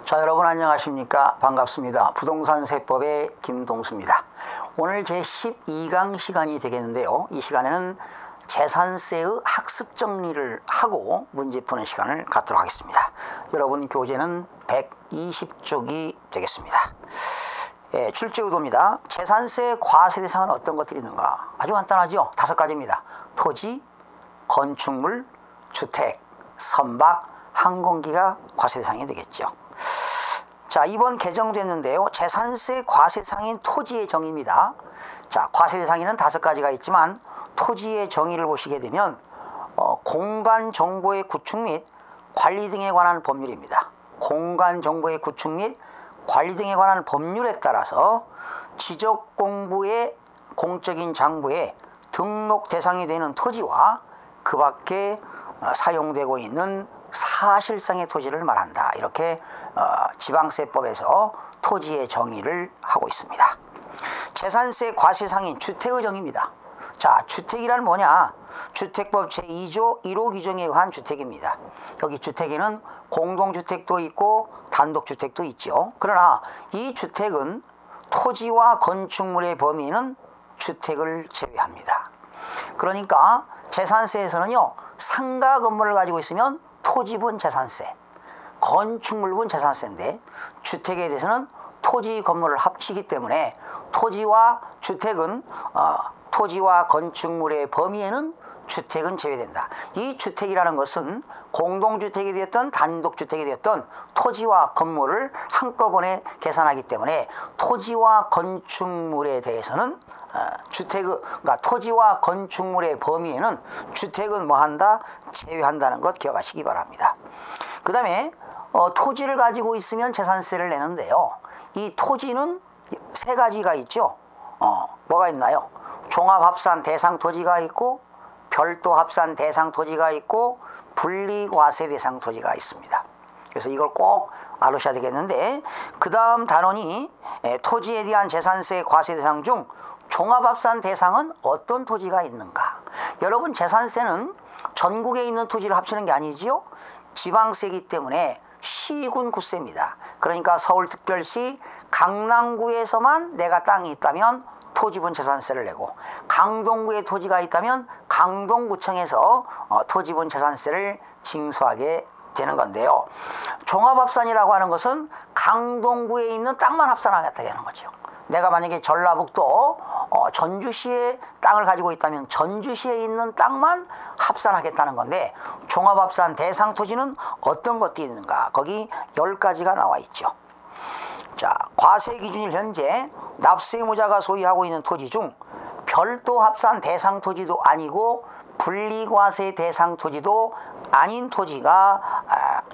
자, 여러분 안녕하십니까? 반갑습니다. 부동산 세법의 김동수입니다. 오늘 제 12강 시간이 되겠는데요. 이 시간에는 재산세의 학습 정리를 하고 문제 푸는 시간을 갖도록 하겠습니다. 여러분 교재는 120쪽이 되겠습니다. 예, 출제 의도입니다. 재산세 과세 대상은 어떤 것들이 있는가? 아주 간단하죠. 5가지입니다. 토지, 건축물, 주택, 선박, 항공기가 과세 대상이 되겠죠. 자, 이번 개정됐는데요. 재산세 과세 대상인 토지의 정의입니다. 자, 과세 대상에는 5가지가 있지만 토지의 정의를 보시게 되면 공간 정보의 구축 및 관리 등에 관한 법률입니다. 공간 정보의 구축 및 관리 등에 관한 법률에 따라서 지적공부의 공적인 장부에 등록 대상이 되는 토지와 그 밖에 사용되고 있는 사실상의 토지를 말한다. 이렇게 지방세법에서 토지의 정의를 하고 있습니다. 재산세 과세상인 주택의 정의입니다. 자, 주택이란 뭐냐? 주택법 제2조 1호 규정에 의한 주택입니다. 여기 주택에는 공동주택도 있고 단독주택도 있죠. 그러나 이 주택은 토지와 건축물의 범위는 주택을 제외합니다. 그러니까 재산세에서는요, 상가 건물을 가지고 있으면 토지분 재산세, 건축물분 재산세인데 주택에 대해서는 토지 건물을 합치기 때문에 토지와 주택은 토지와 건축물의 범위에는 주택은 제외된다. 이 주택이라는 것은 공동주택이 되었던 단독주택이 되었던 토지와 건물을 한꺼번에 계산하기 때문에 토지와 건축물에 대해서는 그러니까 토지와 건축물의 범위에는 주택은 뭐한다? 제외한다는 것 기억하시기 바랍니다. 그 다음에 토지를 가지고 있으면 재산세를 내는데요. 이 토지는 3가지가 있죠. 뭐가 있나요? 종합합산 대상 토지가 있고 별도 합산 대상 토지가 있고 분리과세 대상 토지가 있습니다. 그래서 이걸 꼭 알으셔야 되겠는데, 그 다음 단원이 토지에 대한 재산세 과세 대상 중 종합합산 대상은 어떤 토지가 있는가? 여러분, 재산세는 전국에 있는 토지를 합치는 게 아니지요. 지방세이기 때문에 시군 구세입니다. 그러니까 서울특별시 강남구에서만 내가 땅이 있다면 토지분 재산세를 내고, 강동구에 토지가 있다면 강동구청에서 토지분 재산세를 징수하게 되는 건데요. 종합합산이라고 하는 것은 강동구에 있는 땅만 합산하겠다고 하는 거죠. 내가 만약에 전라북도 전주시에 땅을 가지고 있다면 전주시에 있는 땅만 합산하겠다는 건데, 종합합산 대상 토지는 어떤 것들이 있는가? 거기 10가지가 나와 있죠. 자, 과세 기준일 현재 납세의무자가 소유하고 있는 토지 중 별도 합산 대상 토지도 아니고 분리과세 대상 토지도 아닌 토지가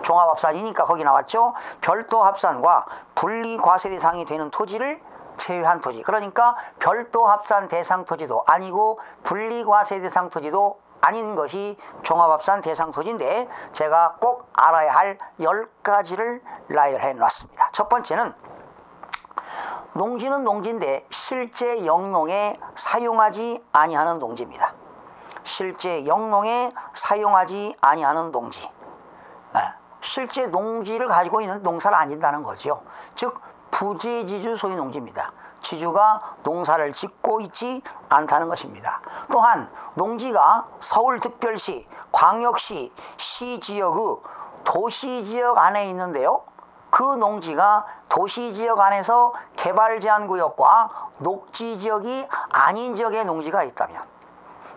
종합합산이니까 거기 나왔죠. 별도 합산과 분리과세 대상이 되는 토지를 제외한 토지, 그러니까 별도 합산 대상 토지도 아니고 분리과세 대상 토지도 아닌 것이 종합합산 대상 토지인데, 제가 꼭 알아야 할 10가지를 나열해 놨습니다. 첫 번째는 농지는 농지인데 실제 영농에 사용하지 아니하는 농지입니다. 실제 영농에 사용하지 아니하는 농지. 실제 농지를 가지고 있는 농사를 안 짓는다는 거죠. 즉 부재지주 소유 농지입니다. 지주가 농사를 짓고 있지 않다는 것입니다. 또한 농지가 서울특별시, 광역시, 시지역의 도시지역 안에 있는데요. 그 농지가 도시지역 안에서 개발제한구역과 녹지지역이 아닌 지역의 농지가 있다면,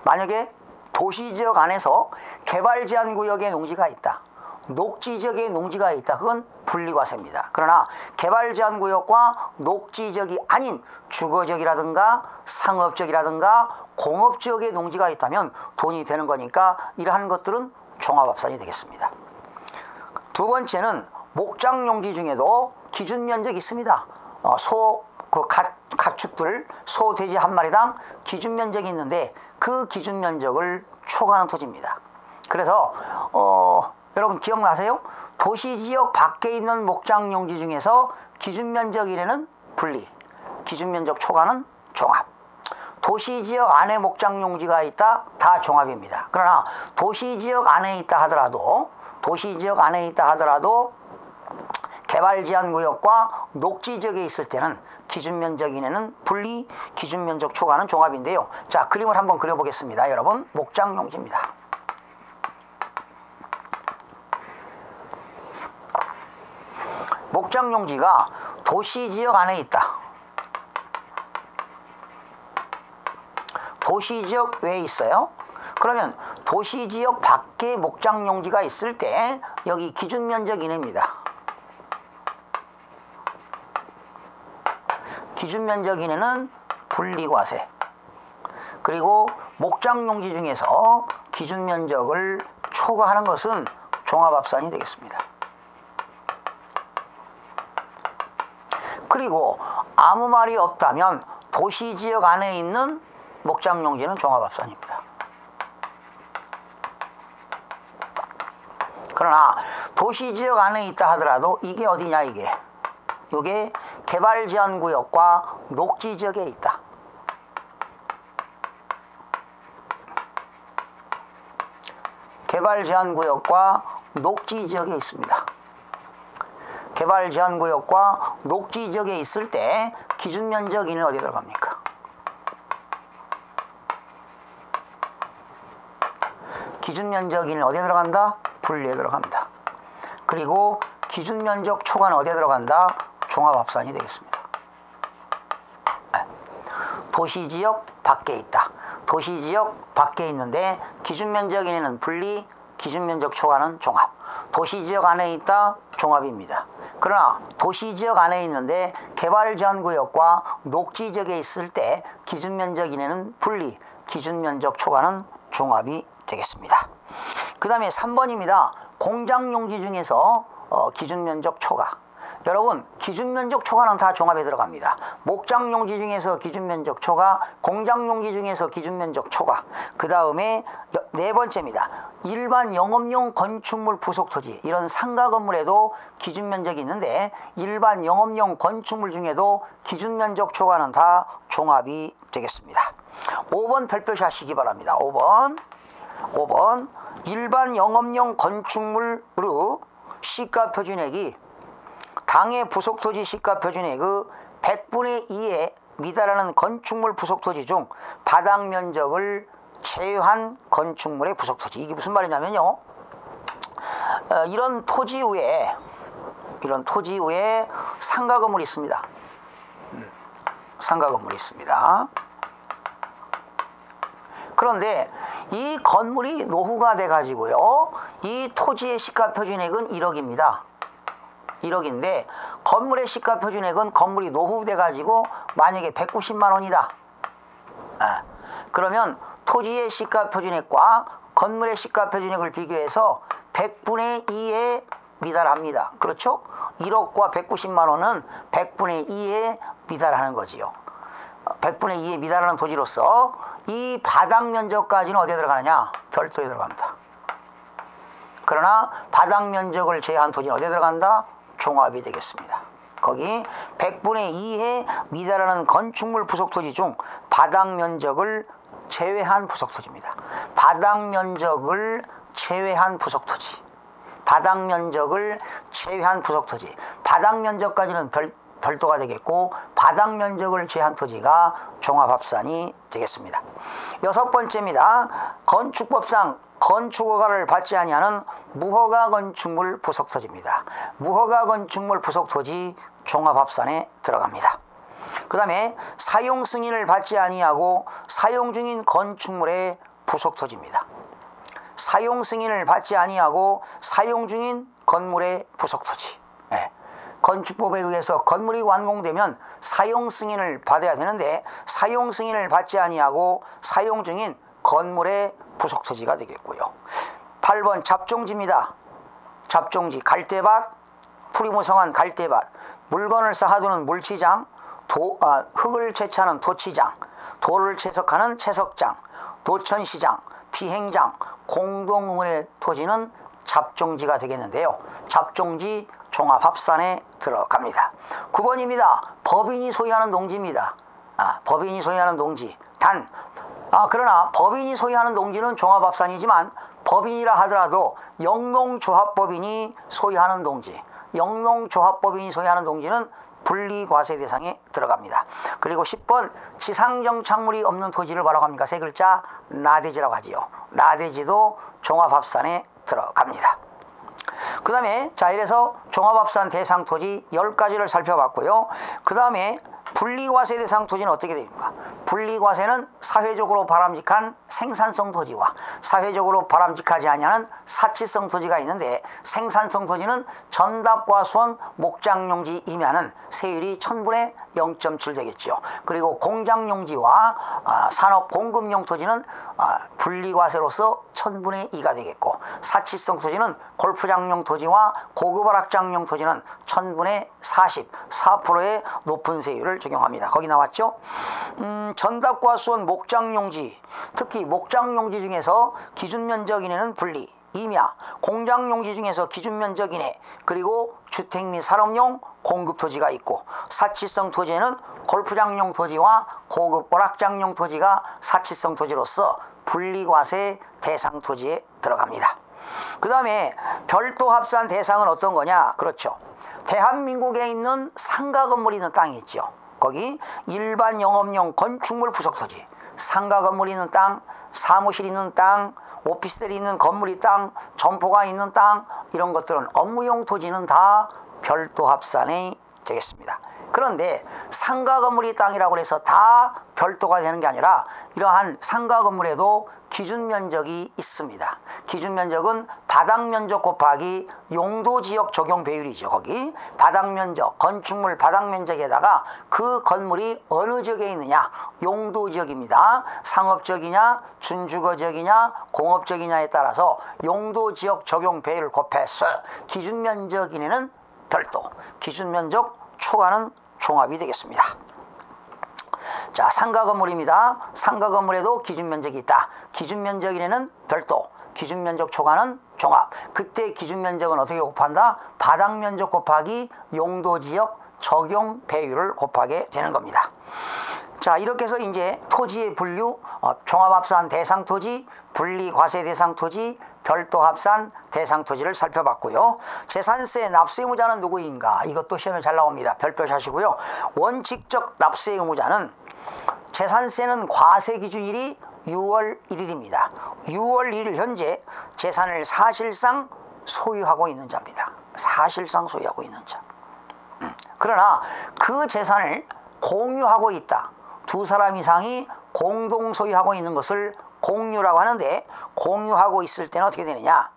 만약에 도시지역 안에서 개발제한구역의 농지가 있다, 녹지지역의 농지가 있다, 그건 분리과세입니다. 그러나 개발제한구역과 녹지지역이 아닌 주거지역이라든가 상업지역이라든가 공업지역의 농지가 있다면 돈이 되는 거니까 이러한 것들은 종합합산이 되겠습니다. 두 번째는 목장용지 중에도 기준면적이 있습니다. 가축들, 소, 돼지 한 마리당 기준면적이 있는데 그 기준면적을 초과하는 토지입니다. 그래서 여러분 기억나세요? 도시지역 밖에 있는 목장용지 중에서 기준면적 이내는 분리, 기준면적 초과는 종합. 도시지역 안에 목장용지가 있다, 다 종합입니다. 그러나 도시지역 안에 있다 하더라도 개발제한구역과 녹지지역에 있을 때는 기준면적 이내는 분리, 기준면적 초과는 종합인데요. 자, 그림을 한번 그려보겠습니다. 여러분, 목장용지입니다. 목장용지가 도시지역 안에 있다. 도시지역 외에 있어요. 그러면 도시지역 밖에 목장용지가 있을 때 여기 기준면적 이내입니다. 기준면적 이내는 분리과세. 그리고 목장용지 중에서 기준면적을 초과하는 것은 종합합산이 되겠습니다. 그리고 아무 말이 없다면 도시지역 안에 있는 목장용지는 종합합산입니다. 그러나 도시지역 안에 있다 하더라도 이게 어디냐, 이게 개발제한구역과 녹지지역에 있다. 개발제한구역과 녹지지역에 있습니다. 개발제한구역과 녹지지역에 있을 때 기준면적 이내는 어디에 들어갑니까? 기준면적 이내는 어디에 들어간다? 분리에 들어갑니다. 그리고 기준면적 초과는 어디에 들어간다? 종합합산이 되겠습니다. 도시지역 밖에 있다. 도시지역 밖에 있는데 기준면적 이내는 분리, 기준면적 초과는 종합. 도시지역 안에 있다. 종합입니다. 그러나 도시지역 안에 있는데 개발제한구역과 녹지지역에 있을 때 기준면적 이내는 분리, 기준면적 초과는 종합이 되겠습니다. 그 다음에 3번입니다. 공장용지 중에서 기준면적 초과. 여러분, 기준면적 초과는 다 종합에 들어갑니다. 목장용지 중에서 기준면적 초과, 공장용지 중에서 기준면적 초과. 그 다음에 네 번째입니다. 일반 영업용 건축물 부속토지, 이런 상가 건물에도 기준면적이 있는데 일반 영업용 건축물 중에도 기준면적 초과는 다 종합이 되겠습니다. 5번 별표시 하시기 바랍니다. 5번 일반 영업용 건축물의 시가표준액이 당해 부속토지 시가표준액의 100분의 2에 미달하는 건축물 부속토지 중 바닥면적을 제외한 건축물의 부속토지. 이게 무슨 말이냐면요, 이런 토지 위에 상가 건물이 있습니다. 상가 건물이 있습니다. 그런데 이 건물이 노후가 돼 가지고요, 이 토지의 시가표준액은 1억입니다. 1억인데 건물의 시가표준액은 건물이 노후돼 가지고 만약에 190만 원이다. 그러면 토지의 시가표준액과 건물의 시가표준액을 비교해서 100분의 2에 미달합니다. 그렇죠? 1억과 190만 원은 100분의 2에 미달하는 거지요. 100분의 2에 미달하는 토지로서 이 바닥 면적까지는 어디에 들어가느냐? 별도에 들어갑니다. 그러나 바닥 면적을 제외한 토지는 어디에 들어간다? 종합이 되겠습니다. 거기 100분의 2에 미달하는 건축물 부속토지 중 바닥 면적을 제외한 부속토지입니다. 바닥 면적을 제외한 부속토지. 바닥 면적을 제외한 부속토지. 바닥 면적까지는 별도가 되겠고 바닥 면적을 제한 토지가 종합합산이 되겠습니다. 6번째입니다. 건축법상 건축허가를 받지 아니하는 무허가 건축물 부속토지입니다. 무허가 건축물 부속토지 종합합산에 들어갑니다. 그 다음에 사용 승인을 받지 아니하고 사용 중인 건축물의 부속토지입니다. 사용 승인을 받지 아니하고 사용 중인 건물의 부속토지. 건축법에 의해서 건물이 완공되면 사용 승인을 받아야 되는데 사용 승인을 받지 아니하고 사용 중인 건물의 부속토지가 되겠고요. 8번 잡종지입니다. 잡종지, 갈대밭, 풀이무성한 갈대밭, 물건을 쌓아두는 물치장, 흙을 채취하는 토치장, 돌을 채석하는 채석장, 도천시장, 비행장, 공동의원의 토지는 잡종지가 되겠는데요. 잡종지 종합합산에 들어갑니다. 9번입니다. 법인이 소유하는 농지입니다. 법인이 소유하는 농지. 그러나 법인이 소유하는 농지는 종합합산이지만 법인이라 하더라도 영농조합법인이 소유하는 농지, 영농조합법인이 소유하는 농지는 분리과세 대상에 들어갑니다. 그리고 10번 지상정착물이 없는 토지를 뭐라고 합니까? 세 글자 나대지라고 하지요. 나대지도 종합합산에 들어갑니다. 그 다음에 자 이래서 종합합산 대상 토지 10가지를 살펴봤고요. 그 다음에 분리과세 대상 토지는 어떻게 됩니까? 분리과세는 사회적으로 바람직한 생산성 토지와 사회적으로 바람직하지 아니하는 사치성 토지가 있는데, 생산성 토지는 전답과수원 목장용지 임야는 세율이 1000분의 0.7 되겠죠. 그리고 공장용지와 산업공급용 토지는 분리과세로서 1000분의 2가 되겠고, 사치성 토지는 골프장용 토지와 고급어락장용 토지는 1000분의 44%의 높은 세율을 적용합니다. 거기 나왔죠? 전답과수원 목장용지, 특히 목장용지 중에서 기준면적 이내는 분리, 임야, 공장용지 중에서 기준면적 이내, 그리고 주택 및 산업용 공급 토지가 있고, 사치성 토지에는 골프장용 토지와 고급 오락장용 토지가 사치성 토지로서 분리과세 대상 토지에 들어갑니다. 그 다음에 별도 합산 대상은 어떤 거냐? 그렇죠. 대한민국에 있는 상가 건물이 있는 땅이 있죠. 거기 일반 영업용 건축물 부속 토지, 상가 건물이 있는 땅, 사무실 있는 땅, 오피스텔이 있는 건물이 땅, 점포가 있는 땅, 이런 것들은 업무용 토지는 다 별도 합산이 되겠습니다. 그런데 상가 건물이 땅이라고 해서 다 별도가 되는 게 아니라 이러한 상가 건물에도 기준 면적이 있습니다. 기준 면적은 바닥 면적 곱하기 용도 지역 적용 배율이죠. 거기 바닥 면적, 건축물 바닥 면적에다가 그 건물이 어느 지역에 있느냐, 용도 지역입니다. 상업적이냐, 준주거지역이냐, 공업적이냐에 따라서 용도 지역 적용 배율을 곱해서 기준 면적 이내는 별도, 기준 면적 초과는 종합이 되겠습니다. 자, 상가 건물입니다. 상가 건물에도 기준 면적이 있다. 기준 면적 이내는 별도, 기준 면적 초과는 종합. 그때 기준 면적은 어떻게 곱한다? 바닥 면적 곱하기 용도 지역 적용 배율을 곱하게 되는 겁니다. 자, 이렇게 해서 이제 토지의 분류, 종합합산 대상 토지, 분리과세 대상 토지, 별도 합산 대상 토지를 살펴봤고요. 재산세 납세 의무자는 누구인가? 이것도 시험에 잘 나옵니다. 별표하시고요. 원칙적 납세 의무자는 재산세는 과세 기준일이 6월 1일입니다. 6월 1일 현재 재산을 사실상 소유하고 있는 자입니다. 사실상 소유하고 있는 자. 그러나 그 재산을 공유하고 있다. 두 사람 이상이 공동 소유하고 있는 것을 공유라고 하는데, 공유하고 있을 때는 어떻게 되느냐?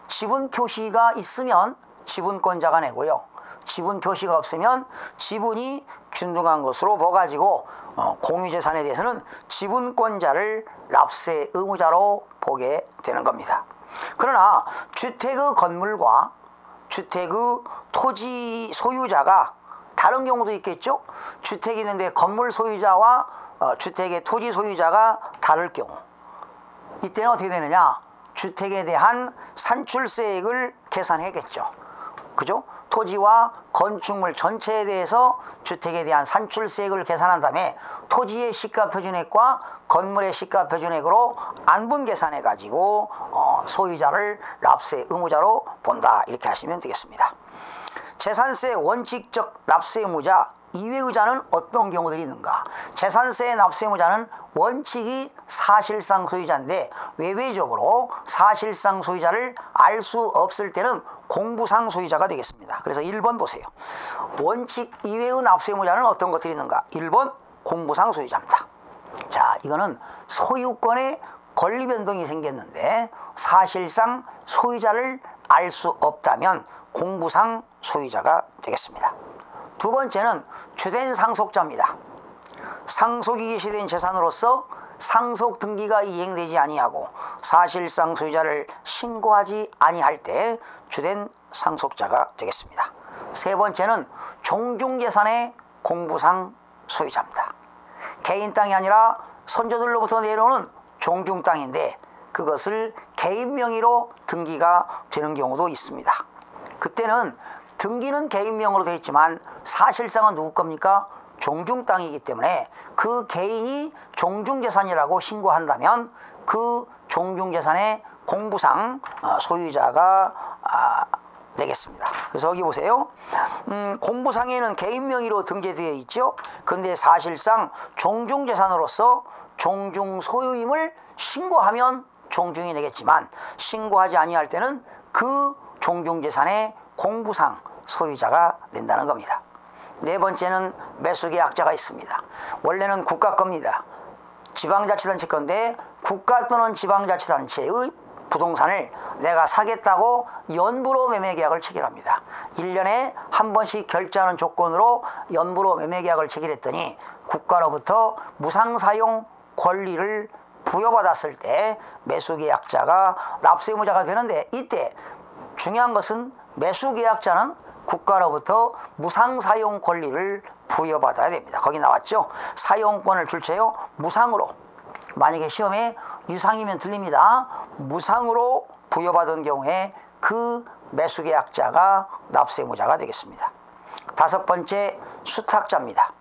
지분 표시가 있으면 지분권자가 내고요. 지분 표시가 없으면 지분이 균등한 것으로 봐가지고 공유재산에 대해서는 지분권자를 납세 의무자로 보게 되는 겁니다. 그러나 주택의 건물과 주택의 토지 소유자가 다른 경우도 있겠죠. 주택이 있는데 건물 소유자와 주택의 토지 소유자가 다를 경우, 이때는 어떻게 되느냐? 주택에 대한 산출세액을 계산해야겠죠. 그죠? 토지와 건축물 전체에 대해서 주택에 대한 산출세액을 계산한 다음에 토지의 시가표준액과 건물의 시가표준액으로 안분 계산해 가지고 소유자를 납세 의무자로 본다, 이렇게 하시면 되겠습니다. 재산세 원칙적 납세 의무자 이외의자는 어떤 경우들이 있는가? 재산세 납세 의무자는 원칙이 사실상 소유자인데 외외적으로 사실상 소유자를 알 수 없을 때는 공부상 소유자가 되겠습니다. 그래서 1번 보세요. 원칙 이외의 납세 의무자는 어떤 것들이 있는가? 1번 공부상 소유자입니다. 자, 이거는 소유권의 권리 변동이 생겼는데 사실상 소유자를 알 수 없다면 공부상 소유자가 되겠습니다. 두 번째는 주된 상속자입니다. 상속이 개시된 재산으로서 상속 등기가 이행되지 아니하고 사실상 소유자를 신고하지 아니할 때 주된 상속자가 되겠습니다. 세 번째는 종중재산의 공부상 소유자입니다. 개인 땅이 아니라 선조들로부터 내려오는 종중 땅인데 그것을 개인 명의로 등기가 되는 경우도 있습니다. 그때는 등기는 개인명으로 되어 있지만 사실상은 누구 겁니까? 종중 땅이기 때문에 그 개인이 종중재산이라고 신고한다면 그 종중재산의 공부상 소유자가 되겠습니다. 그래서 여기 보세요. 공부상에는 개인 명의로 등재되어 있죠. 근데 사실상 종중재산으로서 종중 소유임을 신고하면 종중이 되겠지만 신고하지 아니할 때는 그 종중재산의 공부상 소유자가 된다는 겁니다. 네 번째는 매수계약자가 있습니다. 원래는 국가 겁니다. 지방자치단체 건데 국가 또는 지방자치단체의 부동산을 내가 사겠다고 연부로 매매계약을 체결합니다. 1년에 한 번씩 결제하는 조건으로 연부로 매매계약을 체결했더니 국가로부터 무상사용 권리를 부여받았을 때 매수계약자가 납세의무자가 되는데, 이때 중요한 것은 매수계약자는 국가로부터 무상사용 권리를 부여받아야 됩니다. 거기 나왔죠. 사용권을 줄 채요 무상으로, 만약에 시험에 유상이면 틀립니다. 무상으로 부여받은 경우에 그 매수계약자가 납세의무자가 되겠습니다. 다섯 번째, 수탁자입니다.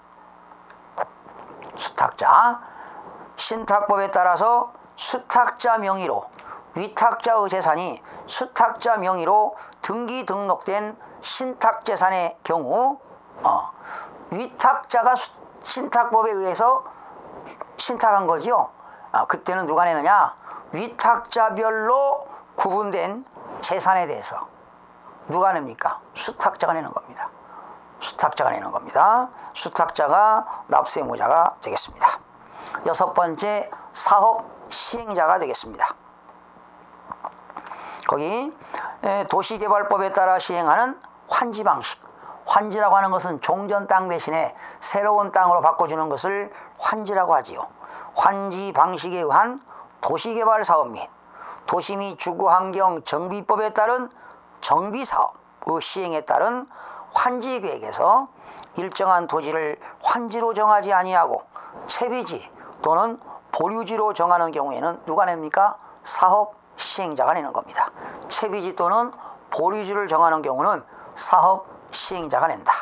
수탁자, 신탁법에 따라서 수탁자 명의로 위탁자의 재산이 수탁자 명의로 등기 등록된 신탁재산의 경우 위탁자가 신탁법에 의해서 신탁한 거죠. 그때는 누가 내느냐? 위탁자별로 구분된 재산에 대해서 누가 냅니까? 수탁자가 내는 겁니다. 수탁자가 내는 겁니다. 수탁자가 납세의무자가 되겠습니다. 여섯 번째, 사업 시행자가 되겠습니다. 거기 도시개발법에 따라 시행하는 환지 방식, 환지라고 하는 것은 종전 땅 대신에 새로운 땅으로 바꿔주는 것을 환지라고 하지요. 환지 방식에 의한 도시개발 사업 및 도시 및 주거환경 정비법에 따른 정비사업의 시행에 따른 환지계획에서 일정한 토지를 환지로 정하지 아니하고 채비지 또는 보류지로 정하는 경우에는 누가 냅니까? 사업 시행자가 내는 겁니다. 채비지 또는 보류지를 정하는 경우는 사업 시행자가 낸다.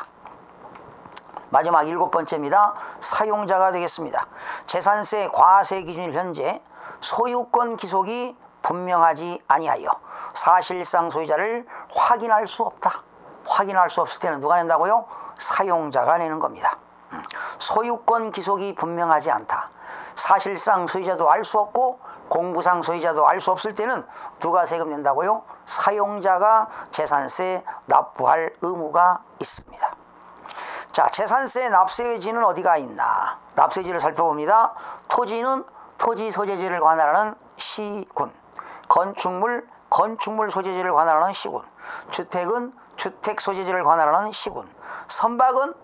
마지막 일곱 번째입니다. 사용자가 되겠습니다. 재산세 과세 기준일 현재 소유권 기속이 분명하지 아니하여 사실상 소유자를 확인할 수 없다. 확인할 수 없을 때는 누가 낸다고요? 사용자가 내는 겁니다. 소유권 기속이 분명하지 않다. 사실상 소유자도 알 수 없고 공부상 소유자도 알 수 없을 때는 누가 세금 낸다고요? 사용자가 재산세 납부할 의무가 있습니다. 자, 재산세 납세지는 어디가 있나? 납세지를 살펴봅니다. 토지는 토지 소재지를 관할하는 시군, 건축물 소재지를 관할하는 시군, 주택은 주택 소재지를 관할하는 시군, 선박은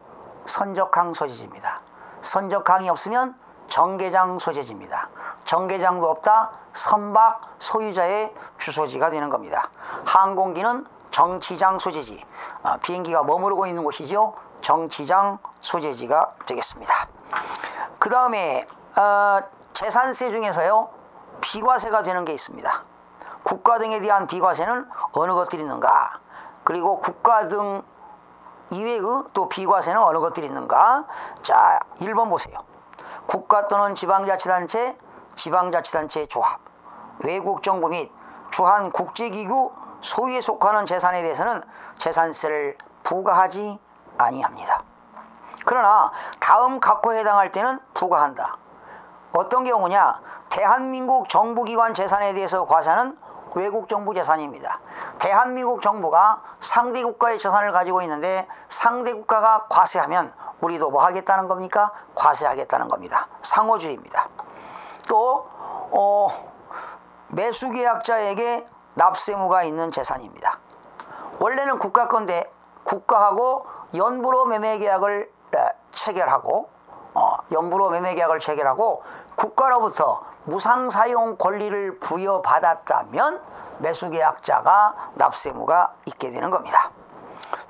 선적항 소재지입니다. 선적항이 없으면 정계장 소재지입니다. 정계장도 없다, 선박 소유자의 주소지가 되는 겁니다. 항공기는 정치장 소재지, 비행기가 머무르고 있는 곳이죠. 정치장 소재지가 되겠습니다. 그 다음에 재산세 중에서요 비과세가 되는 게 있습니다. 국가 등에 대한 비과세는 어느 것들이 있는가? 그리고 국가 등 이외의 또 비과세는 어느 것들이 있는가? 자, 1번 보세요. 국가 또는 지방자치단체, 지방자치단체 조합, 외국정부 및 주한 국제기구 소유에 속하는 재산에 대해서는 재산세를 부과하지 아니합니다. 그러나 다음 각호에 해당할 때는 부과한다. 어떤 경우냐? 대한민국 정부기관 재산에 대해서 과세하는 외국정부 재산입니다. 대한민국 정부가 상대 국가의 재산을 가지고 있는데 상대 국가가 과세하면 우리도 뭐 하겠다는 겁니까? 과세하겠다는 겁니다. 상호주의입니다. 또 매수계약자에게 납세의무가 있는 재산입니다. 원래는 국가 건데 국가하고 연부로 매매계약을 체결하고 연부로 매매계약을 체결하고 국가로부터 무상사용 권리를 부여받았다면 매수계약자가 납세의무가 있게 되는 겁니다.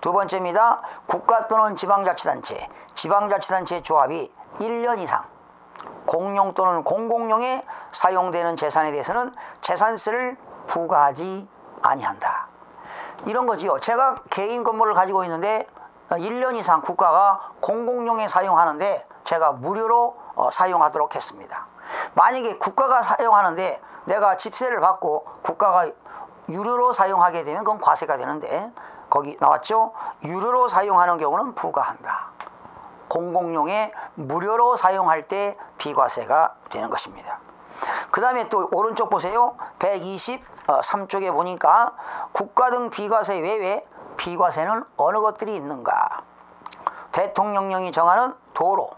두 번째입니다. 국가 또는 지방자치단체, 지방자치단체 조합이 1년 이상 공용 또는 공공용에 사용되는 재산에 대해서는 재산세를 부과하지 아니한다. 이런 거지요. 제가 개인 건물을 가지고 있는데 1년 이상 국가가 공공용에 사용하는데 제가 무료로 사용하도록 했습니다. 만약에 국가가 사용하는데 내가 집세를 받고 국가가 유료로 사용하게 되면 그건 과세가 되는데 거기 나왔죠? 유료로 사용하는 경우는 부과한다. 공공용에 무료로 사용할 때 비과세가 되는 것입니다. 그 다음에 또 오른쪽 보세요. 123쪽에 보니까 국가 등 비과세 외에 비과세는 어느 것들이 있는가? 대통령령이 정하는 도로,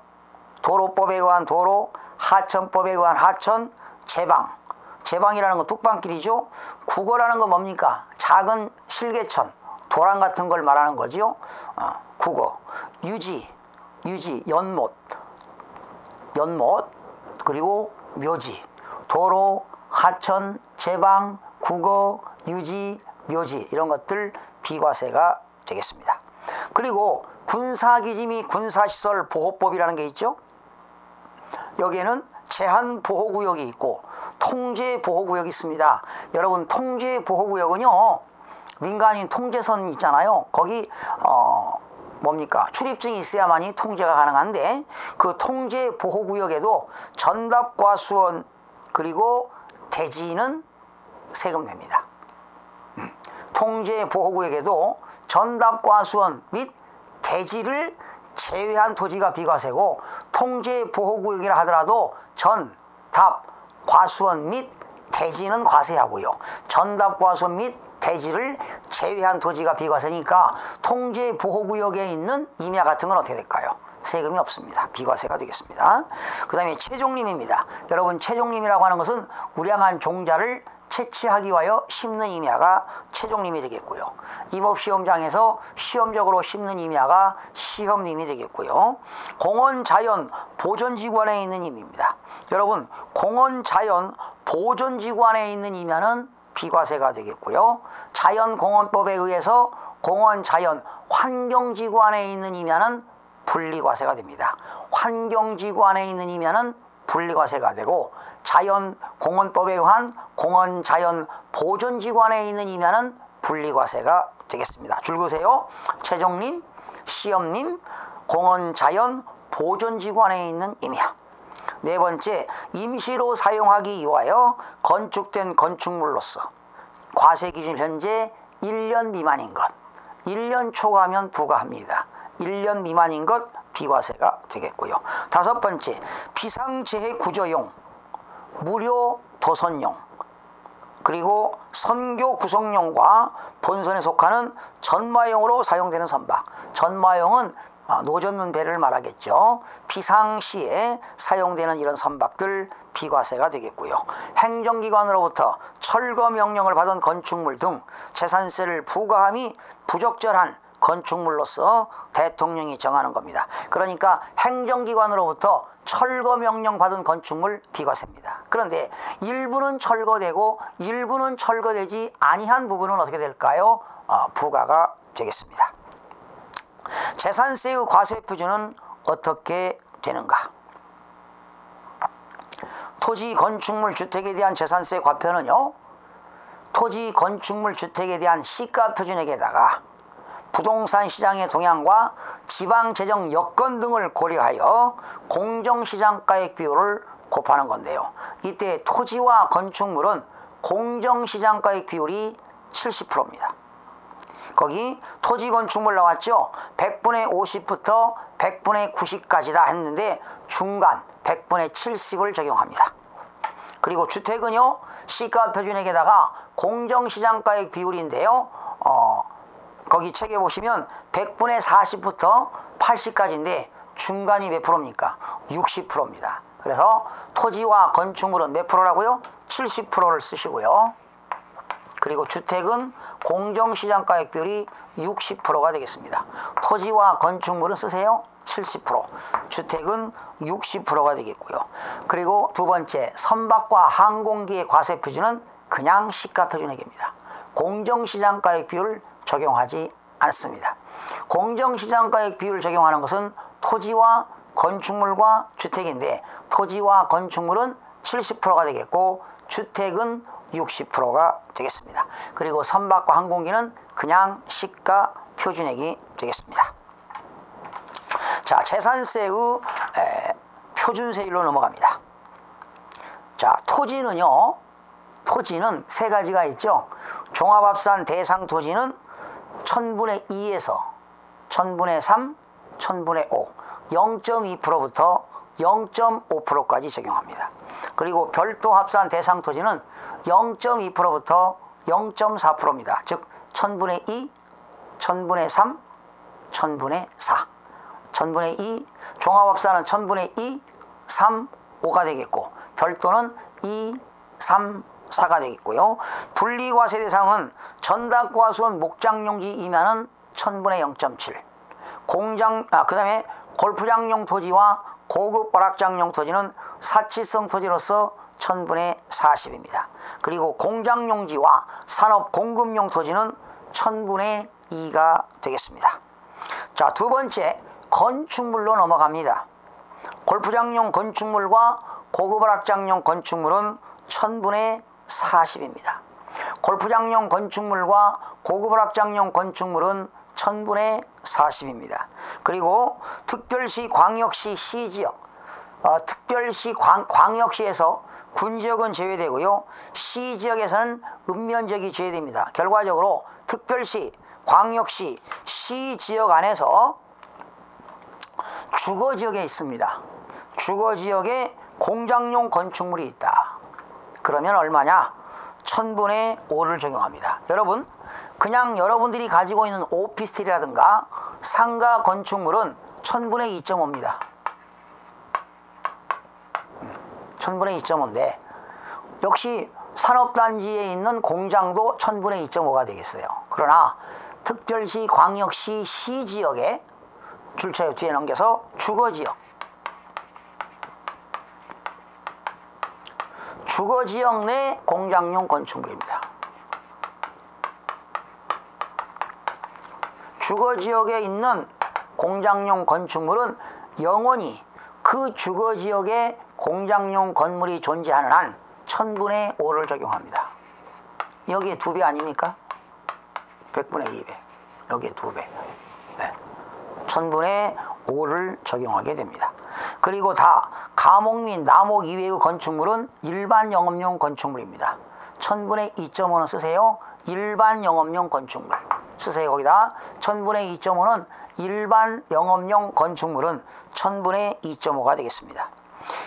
도로법에 의한 도로, 하천법에 의한 하천, 제방. 제방이라는 건 뚝방길이죠. 국어라는 건 뭡니까? 작은 실개천, 도랑 같은 걸 말하는 거지요. 국어. 유지, 연못, 그리고 묘지. 도로, 하천, 제방, 국어, 유지, 묘지 이런 것들 비과세가 되겠습니다. 그리고 군사기지 및 군사시설 보호법이라는 게 있죠. 여기에는 제한보호구역이 있고 통제보호구역이 있습니다. 여러분, 통제보호구역은요, 민간인 통제선 있잖아요. 거기 뭡니까? 출입증이 있어야만이 통제가 가능한데 그 통제보호구역에도 전답과수원 그리고 대지는 세금 냅니다. 통제보호구역에도 전답과수원 및 대지를 제외한 토지가 비과세고, 통제보호구역이라 하더라도 전, 답, 과수원 및 대지는 과세하고요. 전답, 과수원 및 대지를 제외한 토지가 비과세니까 통제보호구역에 있는 임야 같은 건 어떻게 될까요? 세금이 없습니다. 비과세가 되겠습니다. 그 다음에 채종림입니다. 여러분, 채종림이라고 하는 것은 우량한 종자를 채취하기 위하여 심는 임야가 채종림이 되겠고요. 임업시험장에서 시험적으로 심는 임야가 시험림이 되겠고요. 공원자연 보존지구 안에 있는 임입니다. 여러분, 공원자연 보존지구 안에 있는 임야는 비과세가 되겠고요. 자연공원법에 의해서 공원자연 환경지구 안에 있는 임야는 분리과세가 됩니다. 환경지구 안에 있는 임야는 분리과세가 되고, 자연공원법에 의한 공원자연 보존지구 안에 있는 임야는 분리과세가 되겠습니다. 줄 그으세요. 채종림, 시험림, 공원자연 보존지구 안에 있는 임야. 네 번째, 임시로 사용하기 위하여 건축된 건축물로서 과세기준 현재 1년 미만인 것, 1년 초과하면 부과합니다. 1년 미만인 것 비과세가 되겠고요. 다섯 번째, 비상재해 구조용, 무료 도선용, 그리고 선교 구성용과 본선에 속하는 전마용으로 사용되는 선박. 전마용은 노젓는 배를 말하겠죠. 비상시에 사용되는 이런 선박들 비과세가 되겠고요. 행정기관으로부터 철거 명령을 받은 건축물 등 재산세를 부과함이 부적절한 건축물로서 대통령이 정하는 겁니다. 그러니까 행정기관으로부터 철거 명령 받은 건축물 비과세입니다. 그런데 일부는 철거되고 일부는 철거되지 아니한 부분은 어떻게 될까요? 부과가 되겠습니다. 재산세의 과세 표준은 어떻게 되는가? 토지, 건축물, 주택에 대한 재산세 과표는요, 토지, 건축물, 주택에 대한 시가 표준액에다가 부동산 시장의 동향과 지방재정 여건 등을 고려하여 공정시장가액 비율을 곱하는 건데요. 이때 토지와 건축물은 공정시장가액 비율이 70%입니다. 거기 토지, 건축물 나왔죠. 100분의 50부터 100분의 90까지다 했는데 중간 100분의 70을 적용합니다. 그리고 주택은요, 시가 표준액에다가 공정시장가액 비율인데요, 거기 책에 보시면 100분의 40부터 80까지인데 중간이 몇 프로입니까? 60%입니다. 그래서 토지와 건축물은 몇 프로라고요? 70%를 쓰시고요. 그리고 주택은 공정시장가액 비율이 60%가 되겠습니다. 토지와 건축물은 쓰세요. 70%, 주택은 60%가 되겠고요. 그리고 두 번째, 선박과 항공기의 과세 표준은 그냥 시가 표준액입니다. 공정시장가액 비율을 적용하지 않습니다. 공정시장가액 비율을 적용하는 것은 토지와 건축물과 주택인데, 토지와 건축물은 70%가 되겠고 주택은 60%가 되겠습니다. 그리고 선박과 항공기는 그냥 시가 표준액이 되겠습니다. 자, 재산세의 표준세율로 넘어갑니다. 자, 토지는요, 토지는 세 가지가 있죠. 종합합산 대상 토지는 1000분의 2에서 1000분의 3, 1000분의 5, 0.2%부터 0.5%까지 적용합니다. 그리고 별도 합산 대상 토지는 0.2%부터 0.4%입니다. 즉 1000분의 2, 1000분의 3, 1000분의 4. 1000분의 2, 종합합산은 1000분의 2, 3, 5가 되겠고 별도는 2, 3, 4가 되겠고요. 분리과세 대상은 전당과수원 목장용지이면은 1000분의 0.7. 그 다음에 골프장용 토지와 고급 오락장용 토지는 사치성 토지로서 1000분의 40입니다. 그리고 공장용지와 산업공급용 토지는 1000분의 2가 되겠습니다. 자, 두 번째 건축물로 넘어갑니다. 골프장용 건축물과 고급 오락장용 건축물은 1000분의 40입니다. 골프장용 건축물과 고급 오락장용 건축물은 1000분의 40입니다. 그리고 특별시, 광역시, 시지역, 특별시, 광역시에서 군지역은 제외되고요. 시지역에서는 읍면지역이 제외됩니다. 결과적으로 특별시, 광역시, 시지역 안에서 주거지역에 있습니다. 주거지역에 공장용 건축물이 있다. 그러면 얼마냐? 1000분의 5를 적용합니다. 여러분, 그냥 여러분들이 가지고 있는 오피스텔이라든가 상가 건축물은 1000분의 2.5입니다. 1000분의 2.5인데 역시 산업단지에 있는 공장도 1000분의 2.5가 되겠어요. 그러나 특별시, 광역시, 시지역에 줄차요 뒤에 넘겨서 주거지역, 주거지역 내 공장용 건축물입니다. 주거지역에 있는 공장용 건축물은 영원히 그 주거지역에 공장용 건물이 존재하는 한 1000분의 5를 적용합니다. 여기에 2배 아닙니까? 100분의 200. 여기에 2배. 네. 1000분의 5를 적용하게 됩니다. 그리고 다 감옥 및 남옥 이외의 건축물은 일반 영업용 건축물입니다. 1000분의 2.5는 쓰세요. 일반 영업용 건축물 쓰세요. 거기다 1000분의 2.5는 일반 영업용 건축물은 1000분의 2.5가 되겠습니다.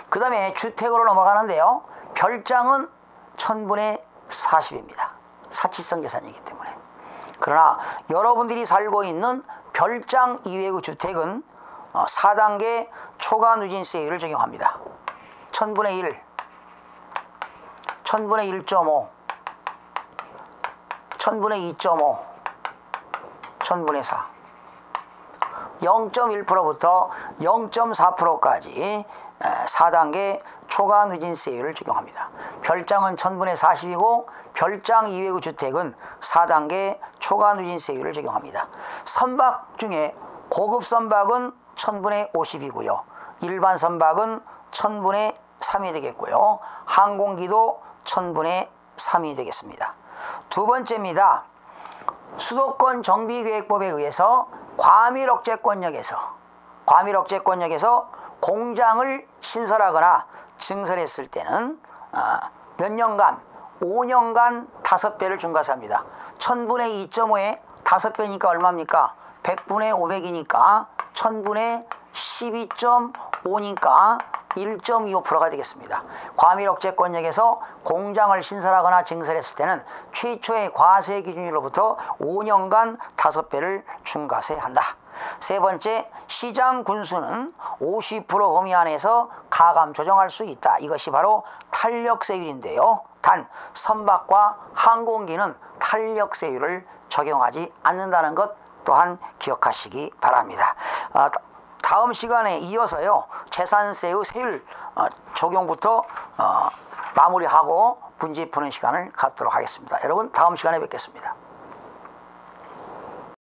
그 다음에 주택으로 넘어가는데요. 별장은 1000분의 40입니다. 사치성 재산이기 때문에. 그러나 여러분들이 살고 있는 별장 이외의 주택은 4단계 초과 누진세율을 적용합니다. 1000분의 1, 1000분의 1.5, 1000분의 2.5, 1000분의 4. 0.1%부터 0.4%까지 4단계 초과 누진세율을 적용합니다. 별장은 1000분의 40이고 별장 이외의 주택은 4단계 초과 누진세율을 적용합니다. 선박 중에 고급 선박은 1000분의 50이고요. 일반 선박은 1000분의 3이 되겠고요. 항공기도 1000분의 3이 되겠습니다. 두 번째입니다. 수도권 정비계획법에 의해서 과밀억제권역에서 공장을 신설하거나 증설했을 때는 몇 년간? 5년간 5배를 중과세합니다. 1000분의 2.5에 5배니까 얼마입니까? 100분의 500이니까 1000분의 12.5니까 1.25%가 되겠습니다. 과밀억제권역에서 공장을 신설하거나 증설했을 때는 최초의 과세 기준일로부터 5년간 5배를 중과세한다. 세 번째, 시장 군수는 50% 범위 안에서 가감 조정할 수 있다. 이것이 바로 탄력세율인데요. 단 선박과 항공기는 탄력세율을 적용하지 않는다는 것 또한 기억하시기 바랍니다. 다음 시간에 이어서요, 재산세의 세율 적용부터 마무리하고 문제 푸는 시간을 갖도록 하겠습니다. 여러분, 다음 시간에 뵙겠습니다.